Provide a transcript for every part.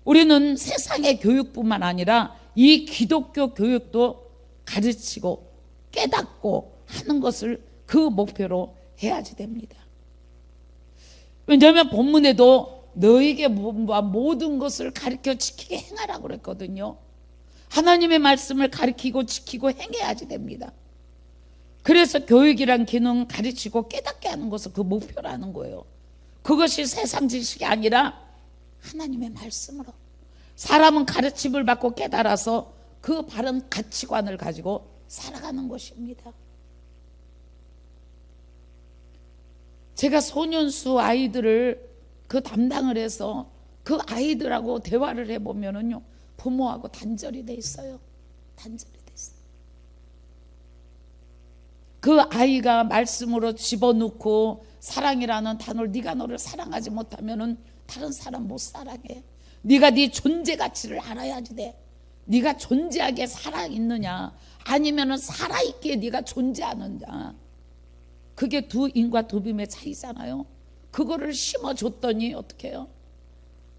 우리는 세상의 교육뿐만 아니라 이 기독교 교육도 가르치고 깨닫고 하는 것을 그 목표로 해야지 됩니다. 왜냐하면 본문에도 너에게 모든 것을 가르쳐 지키게 행하라고 그랬거든요. 하나님의 말씀을 가르치고 지키고 행해야지 됩니다. 그래서 교육이란 기능 가르치고 깨닫게 하는 것을 그 목표라는 거예요. 그것이 세상 지식이 아니라 하나님의 말씀으로 사람은 가르침을 받고 깨달아서 그 바른 가치관을 가지고 살아가는 것입니다. 제가 소년수 아이들을 그 담당을 해서 그 아이들하고 대화를 해보면은요, 부모하고 단절이 돼 있어요. 단절이 돼 있어요. 그 아이가 말씀으로 집어넣고 사랑이라는 단어를, 네가 너를 사랑하지 못하면은 다른 사람 못 사랑해. 네가 네 존재 가치를 알아야지 돼. 네가 존재하게 살아있느냐 아니면은 살아있기에 네가 존재하느냐. 그게 두 인과 두 빔의 차이잖아요. 그거를 심어줬더니 어떻게 해요?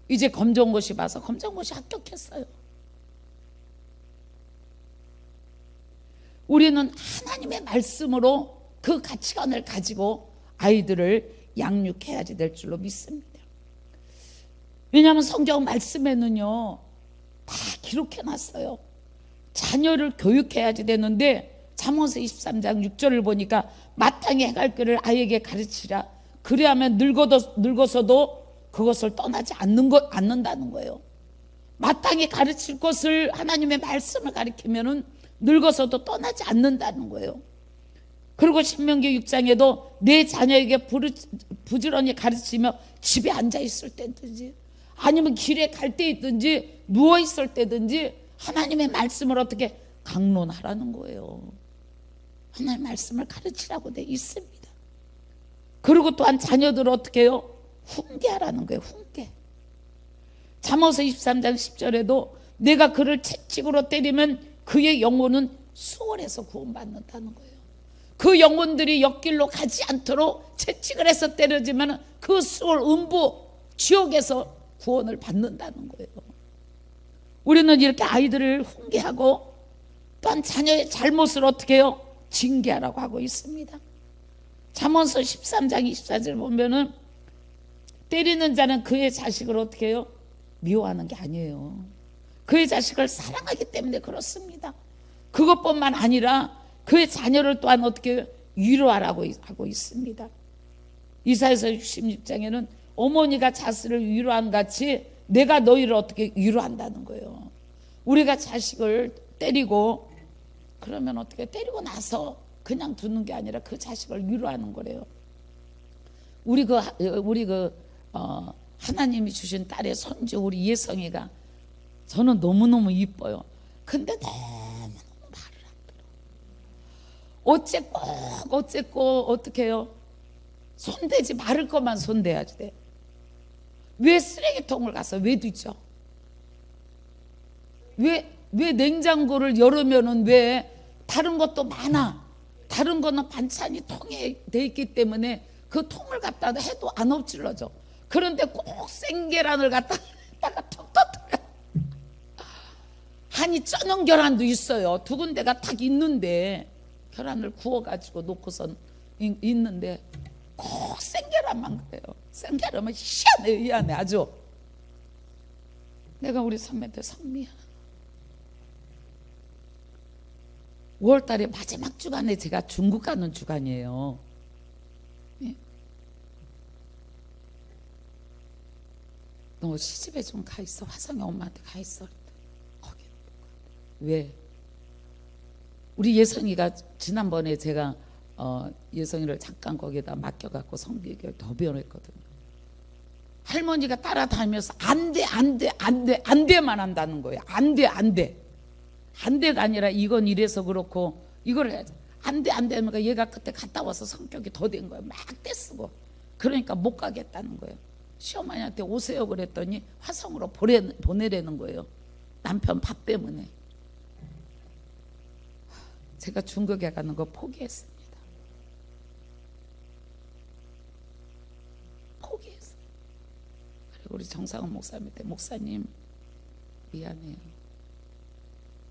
이제 검정고시 봐서 검정고시 합격했어요. 우리는 하나님의 말씀으로 그 가치관을 가지고 아이들을 양육해야지 될 줄로 믿습니다. 왜냐하면 성경 말씀에는요 다 기록해놨어요. 자녀를 교육해야지 되는데 잠언서 23장 6절을 보니까 마땅히 행할 길을 아이에게 가르치라. 그래야면 늙어서도 그것을 떠나지 않는다는 거예요. 마땅히 가르칠 것을 하나님의 말씀을 가르치면은 늙어서도 떠나지 않는다는 거예요. 그리고 신명기 6장에도 내 자녀에게 부지런히 가르치며 집에 앉아 있을 때든지 아니면 길에 갈 때 있든지 누워 있을 때든지 하나님의 말씀을 어떻게 강론하라는 거예요. 하나님의 말씀을 가르치라고 돼 있습니다. 그리고 또한 자녀들을 어떻게 해요? 훈계하라는 거예요. 훈계. 잠언서 23장 10절에도 내가 그를 채찍으로 때리면 그의 영혼은 수월해서 구원받는다는 거예요. 그 영혼들이 역길로 가지 않도록 채찍을 해서 때려지면 그 수월 음부 지옥에서 구원을 받는다는 거예요. 우리는 이렇게 아이들을 훈계하고 또한 자녀의 잘못을 어떻게 해요? 징계하라고 하고 있습니다. 잠언서 13장 24절 보면은 때리는 자는 그의 자식을 어떻게 해요? 미워하는 게 아니에요. 그의 자식을 사랑하기 때문에 그렇습니다. 그것뿐만 아니라 그의 자녀를 또한 어떻게 위로하라고 하고 있습니다. 이사야서 66장에는 어머니가 자식을 위로한 같이 내가 너희를 어떻게 위로한다는 거예요. 우리가 자식을 때리고 그러면 어떻게 때리고 나서 그냥 두는 게 아니라 그 자식을 위로하는 거래요. 우리 하나님이 주신 딸의 손주 우리 예성이가 저는 너무너무 이뻐요. 근데 너무 말을 안 들어. 어쨌고 어떻게 해요? 손대지 말을 것만 손대야지 돼. 왜 쓰레기통을 가서 왜 뒤져? 왜 냉장고를 열으면은 왜 다른 것도 많아. 다른 거는 반찬이 통에 돼 있기 때문에 그 통을 갖다 해도 안 엎질러져. 그런데 꼭 생계란을 갖다가 톡 터뜨려. 한이 쪄놓은 계란도 있어요. 두 군데가 딱 있는데 계란을 구워가지고 놓고선 있는데 꼭 생계란만 그래요. 생계란은 희한해 아주. 내가 우리 선배한테 선미야 5월달에 마지막 주간에 제가 중국 가는 주간이에요. 예? 너 시집에 좀 가 있어. 화성이 엄마한테 가 있어. 거기 왜? 우리 예성이가 지난번에 제가 예성이를 잠깐 거기에다 맡겨갖고 성비교육 더 배워냈거든요. 할머니가 따라다니면서 안돼만 한다는 거예요. 안돼가 아니라 이건 이래서 그렇고 이걸 해야지. 안돼 하니까 얘가 그때 갔다 와서 성격이 더 된 거예요. 막 떼쓰고. 그러니까 못 가겠다는 거예요. 시어머니한테 오세요 그랬더니 화성으로 보내라는 거예요. 남편 밥 때문에. 제가 중국에 가는 거 포기했습니다. 포기했어요. 그리고 우리 정상훈 목사님한테 목사님 미안해요.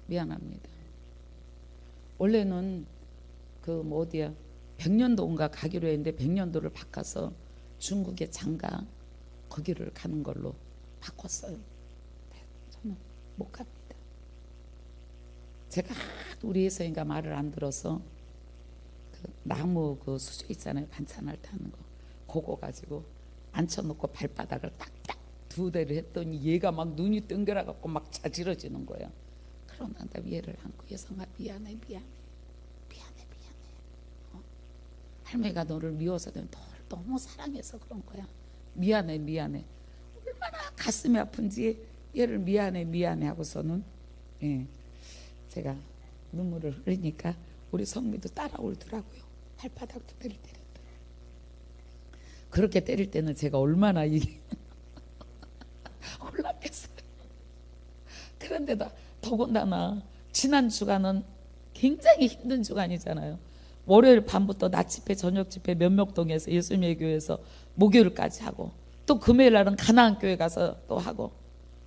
미안합니다. 원래는 어디야 100년도인가 가기로 했는데 100년도를 바꿔서 중국의 장가 거기를 가는 걸로 바꿨어요. 저는 못 갑니다. 제가 우리 예서인가 말을 안 들어서 나무 수저 있잖아요. 반찬할 때 하는 거 그거 가지고 앉혀놓고 발바닥을 딱딱 2대를 했더니 얘가 막 눈이 뜬겨라 갖고 막 자지러지는 거예요. 그러나 나 얘를 안고 예성아 미안해. 할머니가 너를 미워서 널 너무 사랑해서 그런 거야. 미안해. 얼마나 가슴이 아픈지 얘를 미안해 하고서는 제가 눈물을 흘리니까 우리 성미도 따라 울더라고요. 발바닥도 때릴 때렸다. 그렇게 때릴 때는 제가 얼마나 이게 올랐겠어요. 그런데도 더군다나 지난 주간은 굉장히 힘든 주간이잖아요. 월요일 밤부터 낮 집회 저녁 집회 면목동에서 예수님의 교회에서 목요일까지 하고 또 금요일 날은 가나안 교회 가서 또 하고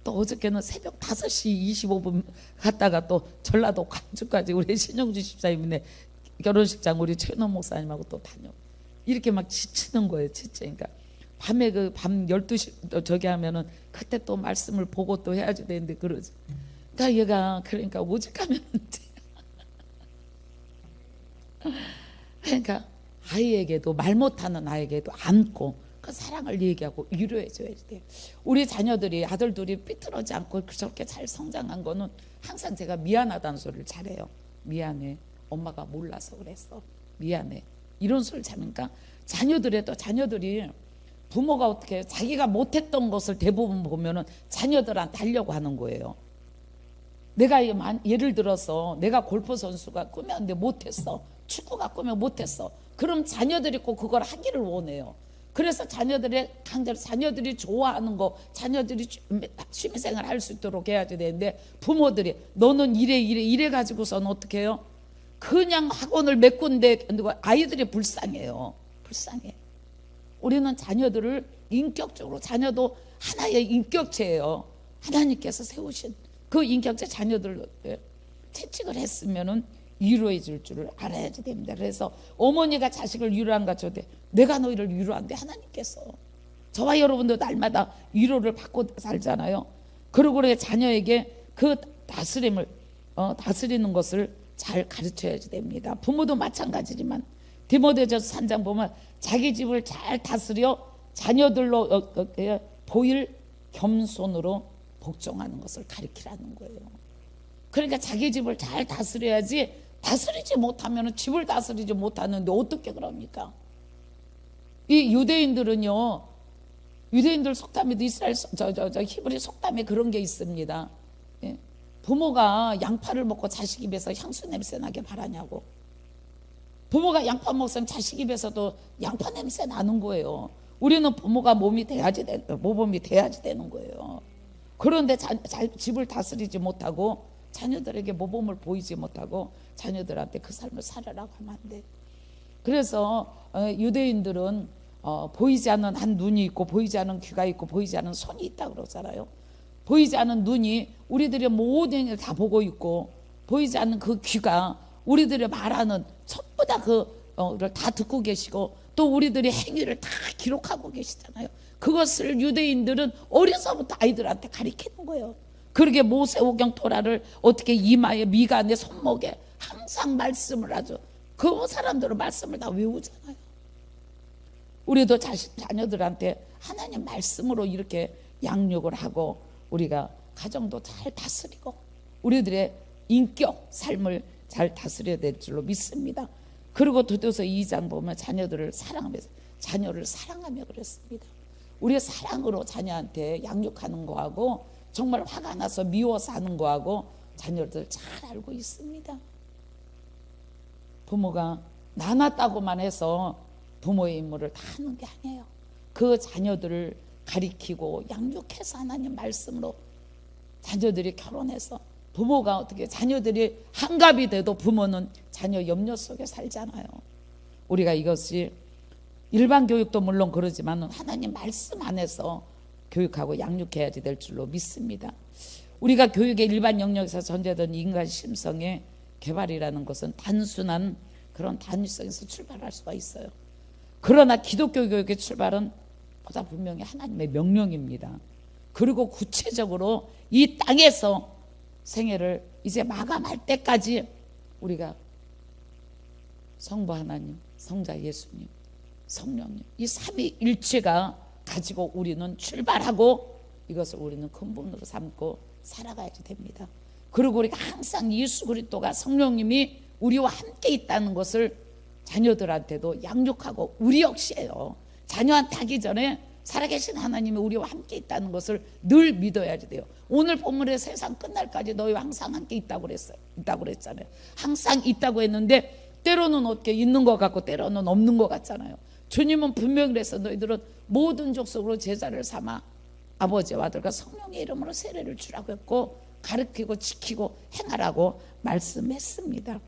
또 어저께는 새벽 5시 25분 갔다가 또 전라도 광주까지 우리 신영주 집사님네 결혼식장 우리 최은호 목사님하고 또 다녀. 이렇게 막 지치는 거예요. 지치니까 밤에 밤 12시 저기 하면은 그때 또 말씀을 보고 또 해야지 되는데 그러지. 그러니까 얘가 그러니까 오직하면 그러니까 아이에게도 말 못하는 아이에게도 안고 그 사랑을 얘기하고 위로해 줘야 돼요. 우리 자녀들이 아들들이 삐뚤어지 않고 저렇게 잘 성장한 거는 항상 제가 미안하다는 소리를 잘해요. 미안해. 엄마가 몰라서 그랬어. 미안해. 이런 소리를 잘하니까 자녀들이 부모가 어떻게 자기가 못했던 것을 대부분 보면은 자녀들한테 하려고 하는 거예요. 내가 예를 들어서 내가 골프 선수가 꿈이었는데 못했어. 축구가 꿈이면 못했어. 그럼 자녀들이 꼭 그걸 하기를 원해요. 그래서 자녀들이 좋아하는 거, 자녀들이 취미생활 할 수 있도록 해야지 되는데 부모들이 너는 이래 가지고서는 어떻게 해요? 그냥 학원을 몇 군데 아이들이 불쌍해요. 불쌍해. 우리는 자녀들을 인격적으로 자녀도 하나의 인격체예요. 하나님께서 세우신 그 인격체 자녀들 채찍을 했으면은 위로해 줄 줄을 알아야지 됩니다. 그래서 어머니가 자식을 위로한 것처럼 내가 너희를 위로한대 하나님께서. 저와 여러분도 날마다 위로를 받고 살잖아요. 그리고 우리 자녀에게 그 다스림을 다스리는 것을 잘 가르쳐야지 됩니다. 부모도 마찬가지지만 디모데전서 3장 보면 자기 집을 잘 다스려 자녀들로 보일 겸손으로 복종하는 것을 가르치라는 거예요. 그러니까 자기 집을 잘 다스려야지 다스리지 못하면 집을 다스리지 못하는데 어떻게 그럽니까? 이 유대인들은요, 유대인들 속담에도 이스라엘 히브리 속담에 그런 게 있습니다. 예? 부모가 양파를 먹고 자식 입에서 향수 냄새 나게 바라냐고. 부모가 양파 먹으면 자식 입에서도 양파 냄새 나는 거예요. 우리는 부모가 모범이 돼야지 되는 거예요. 그런데 집을 다스리지 못하고 자녀들에게 모범을 보이지 못하고 자녀들한테 그 삶을 살아라고 하면 안 돼. 그래서 유대인들은 보이지 않는 한 눈이 있고 보이지 않는 귀가 있고 보이지 않는 손이 있다고 그러잖아요. 보이지 않는 눈이 우리들의 모든 일을 다 보고 있고 보이지 않는 그 귀가 우리들의 말하는 전부 다 그를 다 듣고 계시고 또 우리들의 행위를 다 기록하고 계시잖아요. 그것을 유대인들은 어려서부터 아이들한테 가르치는 거예요. 그러게 모세오경 토라를 어떻게 이마에 미간에 손목에 항상 말씀을 하죠. 그 사람들은 말씀을 다 외우잖아요. 우리도 자녀들한테 하나님 말씀으로 이렇게 양육을 하고 우리가 가정도 잘 다스리고 우리들의 인격 삶을 잘 다스려야 될 줄로 믿습니다. 그리고 도도서 2장 보면 자녀를 사랑하며 그랬습니다. 우리의 사랑으로 자녀한테 양육하는 거하고 정말 화가 나서 미워서 하는 거하고 자녀들 잘 알고 있습니다. 부모가 나눴다고만 해서 부모의 임무를 다 하는 게 아니에요. 그 자녀들을 가리키고 양육해서 하나님 말씀으로 자녀들이 결혼해서 부모가 어떻게 자녀들이 한갑이 돼도 부모는 자녀 염려 속에 살잖아요. 우리가 이것이 일반 교육도 물론 그러지만 하나님 말씀 안에서 교육하고 양육해야지 될 줄로 믿습니다. 우리가 교육의 일반 영역에서 전제된 인간 심성의 개발이라는 것은 단순한 그런 단위성에서 출발할 수가 있어요. 그러나 기독교 교육의 출발은 보다 분명히 하나님의 명령입니다. 그리고 구체적으로 이 땅에서 생애를 이제 마감할 때까지 우리가 성부 하나님, 성자 예수님, 성령님 이 삼위일체가 가지고 우리는 출발하고 이것을 우리는 근본으로 삼고 살아가야지 됩니다. 그리고 우리가 항상 예수 그리스도가 성령님이 우리와 함께 있다는 것을 자녀들한테도 양육하고 우리 역시예요. 자녀한테 하기 전에 살아계신 하나님이 우리와 함께 있다는 것을 늘 믿어야지 돼요. 오늘 본문에 세상 끝날까지 너희와 항상 함께 있다고 그랬잖아요. 항상 있다고 했는데 때로는 어떻게 있는 것 같고 때로는 없는 것 같잖아요. 주님은 분명히 그래서 너희들은 모든 족속으로 제자를 삼아 아버지와 아들과 성령의 이름으로 세례를 주라고 했고 가르치고 지키고 행하라고 말씀했습니다.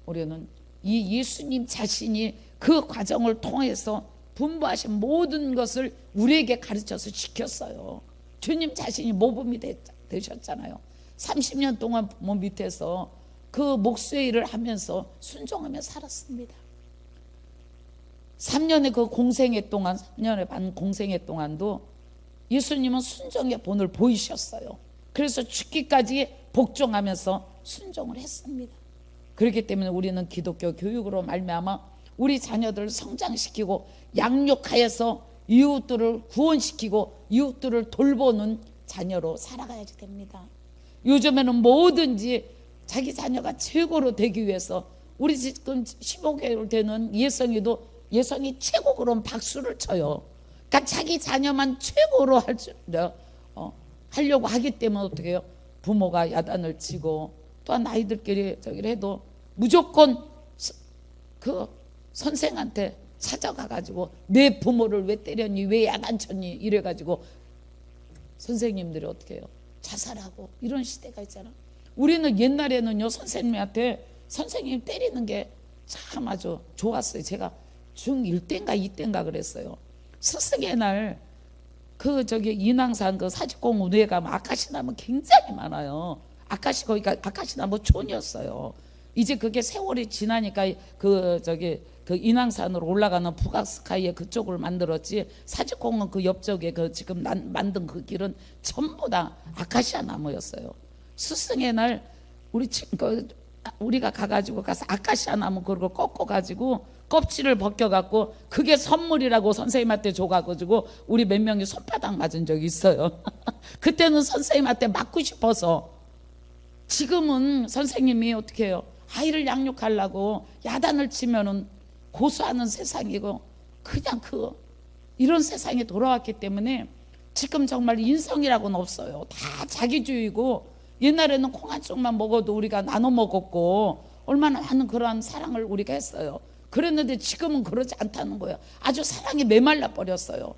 우리는 이 예수님 자신이 그 과정을 통해서 분부하신 모든 것을 우리에게 가르쳐서 지켰어요. 주님 자신이 모범이 되셨잖아요. 30년 동안 부모 밑에서 그 목수의 일을 하면서 순종하며 살았습니다. 3년의 그 공생애 동안 3년의 반 공생애 동안도 예수님은 순종의 본을 보이셨어요. 그래서 죽기까지 복종하면서 순종을 했습니다. 그렇기 때문에 우리는 기독교 교육으로 말미암아 우리 자녀들을 성장시키고 양육하여서 이웃들을 구원시키고 이웃들을 돌보는 자녀로 살아가야지 됩니다. 요즘에는 뭐든지 자기 자녀가 최고로 되기 위해서 우리 지금 15개월 되는 예성이 최고 그런 박수를 쳐요. 그러니까 자기 자녀만 최고로 하려고 하기 때문에 어떻게 해요? 부모가 야단을 치고 또한 아이들끼리 저기를 해도 무조건 그 선생한테 찾아가가지고 내 부모를 왜 때렸니? 왜 야단쳤니? 이래가지고 선생님들이 어떻게 해요? 자살하고 이런 시대가 있잖아. 우리는 옛날에는요 선생님한테 선생님 때리는 게 참 아주 좋았어요. 제가 중1 때인가 2 때인가 그랬어요. 스승의 날 그 저기 인왕산 그 사직공 우회에 가면 아카시나무 굉장히 많아요. 거기가 아카시나무 촌이었어요. 이제 그게 세월이 지나니까 그 인왕산으로 올라가는 북악스카이에 그쪽을 만들었지 사직공은 그 옆쪽에 그 지금 만든 그 길은 전부 다 아카시아 나무였어요. 스승의 날 우리가 가서 아카시아 나무 그걸 꺾어가지고 껍질을 벗겨갖고 그게 선물이라고 선생님한테 줘가지고 우리 몇 명이 손바닥 맞은 적이 있어요. 그때는 선생님한테 맞고 싶어서. 지금은 선생님이 어떻게 해요? 아이를 양육하려고 야단을 치면은 고소하는 세상이고 그냥 이런 세상에 돌아왔기 때문에 지금 정말 인성이라고는 없어요. 다 자기주의고 옛날에는 콩 한 쪽만 먹어도 우리가 나눠 먹었고 얼마나 많은 그러한 사랑을 우리가 했어요. 그랬는데 지금은 그러지 않다는 거예요. 아주 사랑이 메말라 버렸어요.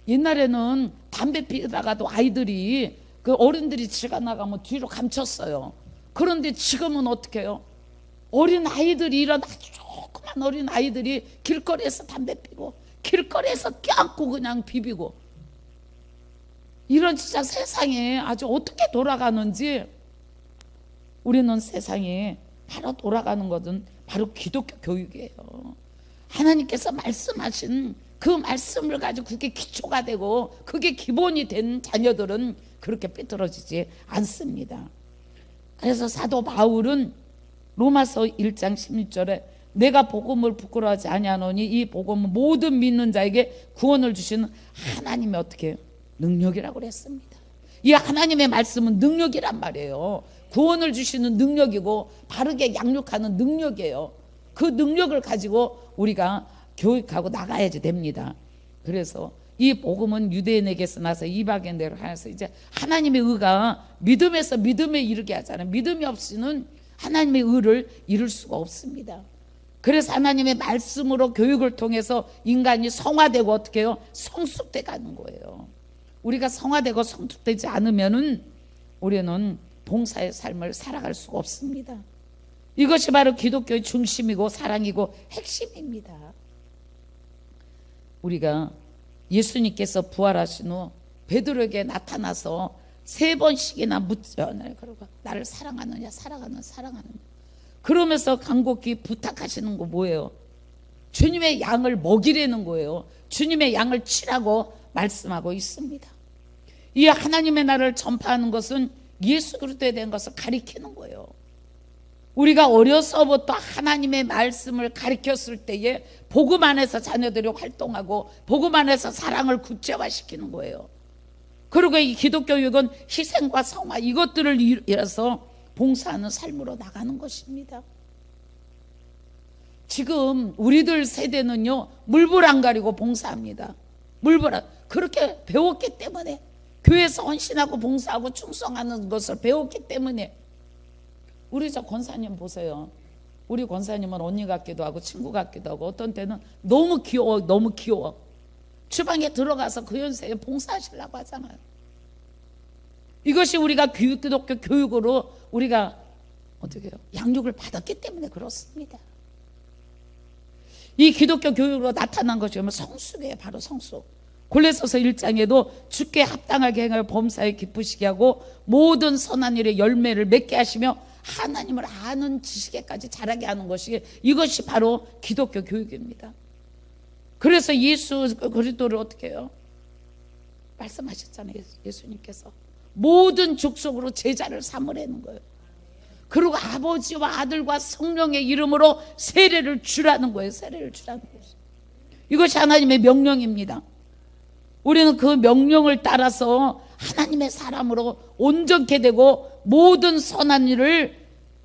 옛날에는 담배 피우다가도 아이들이 그 어른들이 지가 나가면 뒤로 감췄어요. 그런데 지금은 어떻게 해요? 어린 아이들이 이런 아주 조그만 어린 아이들이 길거리에서 담배 피고 길거리에서 껴안고 그냥 비비고 이런 진짜 세상에 아주 어떻게 돌아가는지 우리는 세상에 바로 돌아가는 것은 바로 기독교 교육이에요. 하나님께서 말씀하신 그 말씀을 가지고 그게 기초가 되고 그게 기본이 된 자녀들은 그렇게 삐뚤어지지 않습니다. 그래서 사도 바울은 로마서 1장 16절에 내가 복음을 부끄러워하지 아니하노니 이 복음은 모든 믿는 자에게 구원을 주시는 하나님의 어떻게 해요? 능력이라고 그랬습니다. 이 하나님의 말씀은 능력이란 말이에요. 구원을 주시는 능력이고 바르게 양육하는 능력이에요. 그 능력을 가지고 우리가 교육하고 나가야지 됩니다. 그래서 이 복음은 유대인에게서 나서 이방인들을 하여서 이제 하나님의 의가 믿음에서 믿음에 이르게 하잖아요. 믿음이 없이는 하나님의 의를 이룰 수가 없습니다. 그래서 하나님의 말씀으로 교육을 통해서 인간이 성화되고 어떻게 해요? 성숙돼 가는 거예요. 우리가 성화되고 성숙되지 않으면은 우리는 봉사의 삶을 살아갈 수가 없습니다. 이것이 바로 기독교의 중심이고 사랑이고 핵심입니다. 우리가 예수님께서 부활하신 후 베드로에게 나타나서 3번씩이나 묻죠. 그러고 나를 사랑하느냐, 사랑하느냐. 그러면서 간곡히 부탁하시는 거 뭐예요? 주님의 양을 먹이려는 거예요. 주님의 양을 치라고 말씀하고 있습니다. 이 하나님의 나라를 전파하는 것은 예수 그리스도에 대한 것을 가리키는 거예요. 우리가 어려서부터 하나님의 말씀을 가리켰을 때에 복음 안에서 자녀들이 활동하고 복음 안에서 사랑을 구체화시키는 거예요. 그리고 이 기독교육은 희생과 성화 이것들을 위해서 봉사하는 삶으로 나가는 것입니다. 지금 우리들 세대는요, 물불 안 가리고 봉사합니다. 그렇게 배웠기 때문에, 교회에서 헌신하고 봉사하고 충성하는 것을 배웠기 때문에. 우리 저 권사님 보세요. 우리 권사님은 언니 같기도 하고 친구 같기도 하고 어떤 때는 너무 귀여워. 주방에 들어가서 그 연세에 봉사하시려고 하잖아요. 이것이 우리가 기독교 교육으로 우리가 어떻게 해요? 양육을 받았기 때문에 그렇습니다. 이 기독교 교육으로 나타난 것이 성숙이에요. 바로 성숙. 골로새서 1장에도 주께 합당하게 행하여 범사에 기쁘시게 하고 모든 선한 일의 열매를 맺게 하시며 하나님을 아는 지식에까지 자라게 하는 것이, 이것이 바로 기독교 교육입니다. 그래서 예수 그리스도를 어떻게 해요? 말씀하셨잖아요. 예수님께서 모든 족속으로 제자를 삼으라는 거예요. 그리고 아버지와 아들과 성령의 이름으로 세례를 주라는 거예요. 세례를 주라는 거예요. 이것이 하나님의 명령입니다. 우리는 그 명령을 따라서 하나님의 사람으로 온전케 되고 모든 선한 일을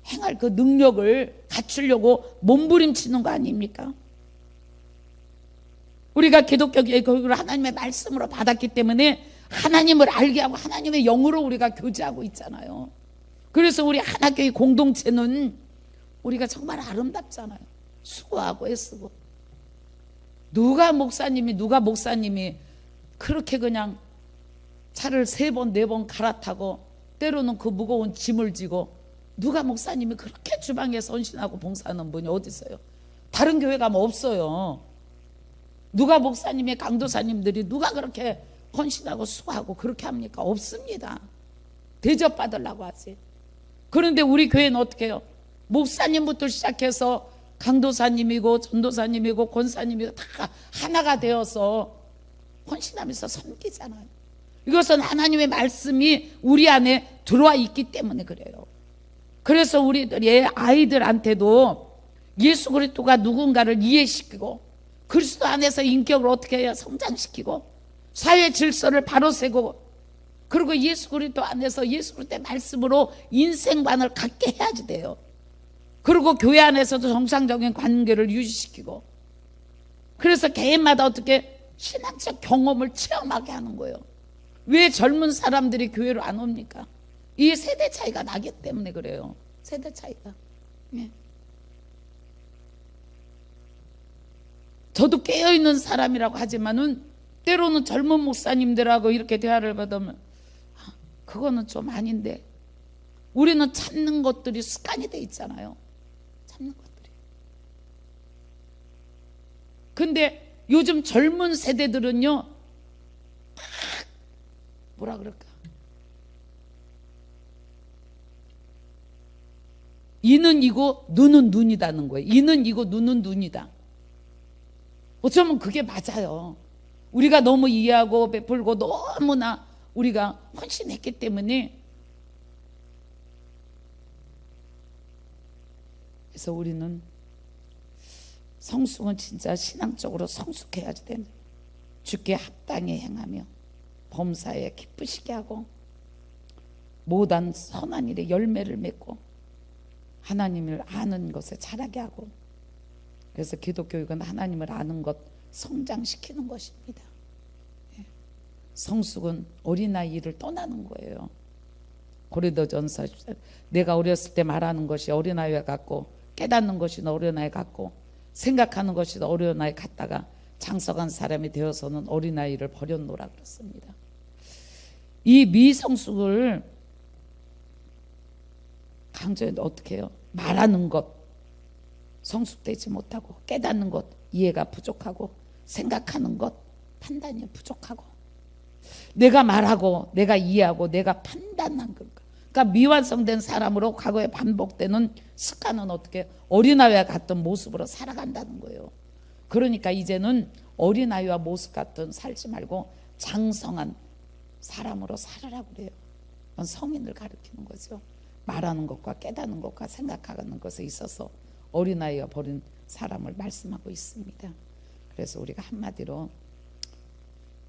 행할 그 능력을 갖추려고 몸부림치는 거 아닙니까? 우리가 기독교의 교육을 하나님의 말씀으로 받았기 때문에 하나님을 알게 하고 하나님의 영으로 우리가 교제하고 있잖아요. 그래서 우리 하나교회 공동체는 우리가 정말 아름답잖아요. 수고하고 애쓰고. 누가 목사님이 그렇게 그냥 차를 3번 4번 갈아타고 때로는 그 무거운 짐을 지고, 누가 목사님이 그렇게 주방에서 헌신하고 봉사하는 분이 어디 있어요? 다른 교회 가면 없어요. 누가 목사님의 강도사님들이 누가 그렇게 헌신하고 수고하고 그렇게 합니까? 없습니다. 대접받으려고 하지. 그런데 우리 교회는 어떻게 해요? 목사님부터 시작해서 강도사님이고 전도사님이고 권사님이고 다 하나가 되어서 헌신하면서 섬기잖아요. 이것은 하나님의 말씀이 우리 안에 들어와 있기 때문에 그래요. 그래서 우리들의 아이들한테도 예수 그리스도가 누군가를 이해시키고 그리스도 안에서 인격을 어떻게 해야 성장시키고 사회 질서를 바로 세고, 그리고 예수 그리스도 안에서 예수 그리스도의 말씀으로 인생관을 갖게 해야지 돼요. 그리고 교회 안에서도 정상적인 관계를 유지시키고, 그래서 개인마다 어떻게 신앙적 경험을 체험하게 하는 거예요. 왜 젊은 사람들이 교회로 안 옵니까? 이 세대 차이가 나기 때문에 그래요. 세대 차이가. 예. 저도 깨어있는 사람이라고 하지만은 때로는 젊은 목사님들하고 이렇게 대화를 받으면 그거는 좀 아닌데, 우리는 찾는 것들이 습관이 돼 있잖아요. 찾는 것들이. 근데 요즘 젊은 세대들은요, 뭐라 그럴까? 이는 이고 눈은 눈이다는 거예요. 이는 이고 눈은 눈이다. 어쩌면 그게 맞아요. 우리가 너무 이해하고 베풀고 너무나 우리가 헌신했기 때문에. 그래서 우리는 성숙은 진짜 신앙적으로 성숙해야지 되는, 주께 합당히 행하며 범사에 기쁘시게 하고 모든 선한 일에 열매를 맺고 하나님을 아는 것에 자라게 하고. 그래서 기독교육은 하나님을 아는 것, 성장시키는 것입니다. 성숙은 어린아이를 떠나는 거예요. 고린도전서 내가 어렸을 때 말하는 것이 어린아이와 같고 깨닫는 것이 어린아이 같고 생각하는 것이 어린아이 같다가 장성한 사람이 되어서는 어린아이를 버렸노라 그랬습니다. 이 미성숙을 강조해도 어떻게 해요? 말하는 것 성숙되지 못하고, 깨닫는 것 이해가 부족하고, 생각하는 것 판단이 부족하고, 내가 말하고 내가 이해하고 내가 판단한 걸까. 그러니까 미완성된 사람으로 과거에 반복되는 습관은 어떻게 어린아이와 같은 모습으로 살아간다는 거예요. 그러니까 이제는 어린아이와 모습 같은 살지 말고 장성한 사람으로 살으라고 그래요. 그건 성인을 가리키는 거죠. 말하는 것과 깨닫는 것과 생각하는 것에 있어서 어린아이와 버린 사람을 말씀하고 있습니다. 그래서 우리가 한마디로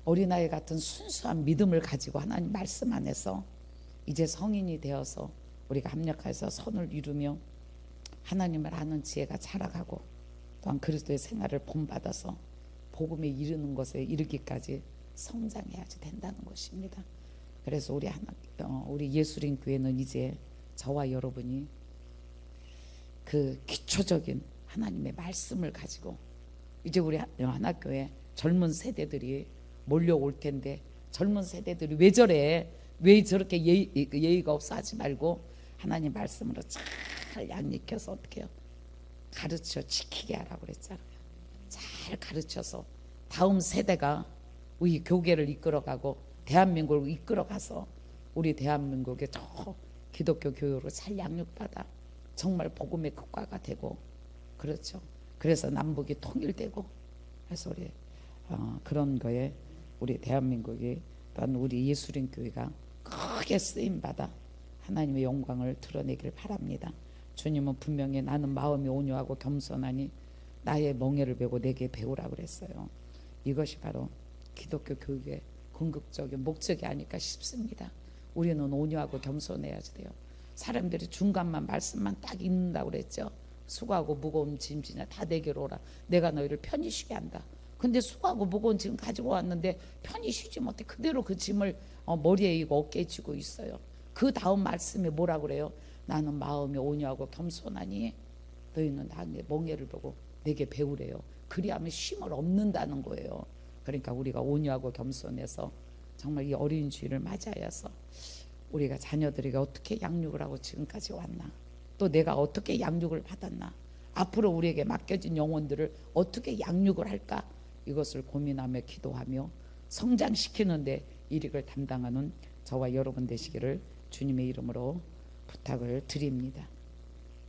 어린아이 같은 순수한 믿음을 가지고 하나님 말씀 안에서 이제 성인이 되어서 우리가 합력해서 선을 이루며 하나님을 아는 지혜가 자라가고 또한 그리스도의 생활을 본받아서 복음에 이르는 것에 이르기까지 성장해야지 된다는 것입니다. 그래서 우리 예수님 교회는 이제 저와 여러분이 그 기초적인 하나님의 말씀을 가지고 이제 우리 하나교회 젊은 세대들이 몰려올 텐데 젊은 세대들이 왜 저래? 왜 저렇게 예의가 없어 하지 말고 하나님 말씀으로 잘 양육해서 어떻게 해요? 가르쳐 지키게 하라고 그랬잖아요. 잘 가르쳐서 다음 세대가 우리 교계를 이끌어가고 대한민국을 이끌어가서 우리 대한민국의 저 기독교 교육으로 잘 양육받아 정말 복음의 국가가 되고 그렇죠. 그래서 남북이 통일되고 그래서 우리 그런 거에 우리 대한민국이 또한 우리 예수님 교회가 크게 쓰임받아 하나님의 영광을 드러내길 바랍니다. 주님은 분명히 나는 마음이 온유하고 겸손하니 나의 멍에를 베고 내게 배우라 그랬어요. 이것이 바로 기독교 교육의 궁극적인 목적이 아닐까 싶습니다. 우리는 온유하고 겸손해야지 돼요. 사람들이 중간만 말씀만 딱 읽는다고 그랬죠. 수고하고 무거운 짐지냐 다 내게로 오라. 내가 너희를 편히 쉬게 한다. 근데 수고하고 무거운 짐 가지고 왔는데 편히 쉬지 못해 그대로 그 짐을 머리에 이고 어깨에 쥐고 있어요. 그 다음 말씀이 뭐라 그래요? 나는 마음이 온유하고 겸손하니 너희는 나의 멍에를 보고 내게 배우래요. 그리하면 쉼을 얻는다는 거예요. 그러니까 우리가 온유하고 겸손해서 정말 이 어린 주일을 맞이하여서 우리가 자녀들에게 어떻게 양육을 하고 지금까지 왔나, 또 내가 어떻게 양육을 받았나, 앞으로 우리에게 맡겨진 영혼들을 어떻게 양육을 할까, 이것을 고민하며 기도하며 성장시키는데 일익을 담당하는 저와 여러분 되시기를 주님의 이름으로 부탁을 드립니다.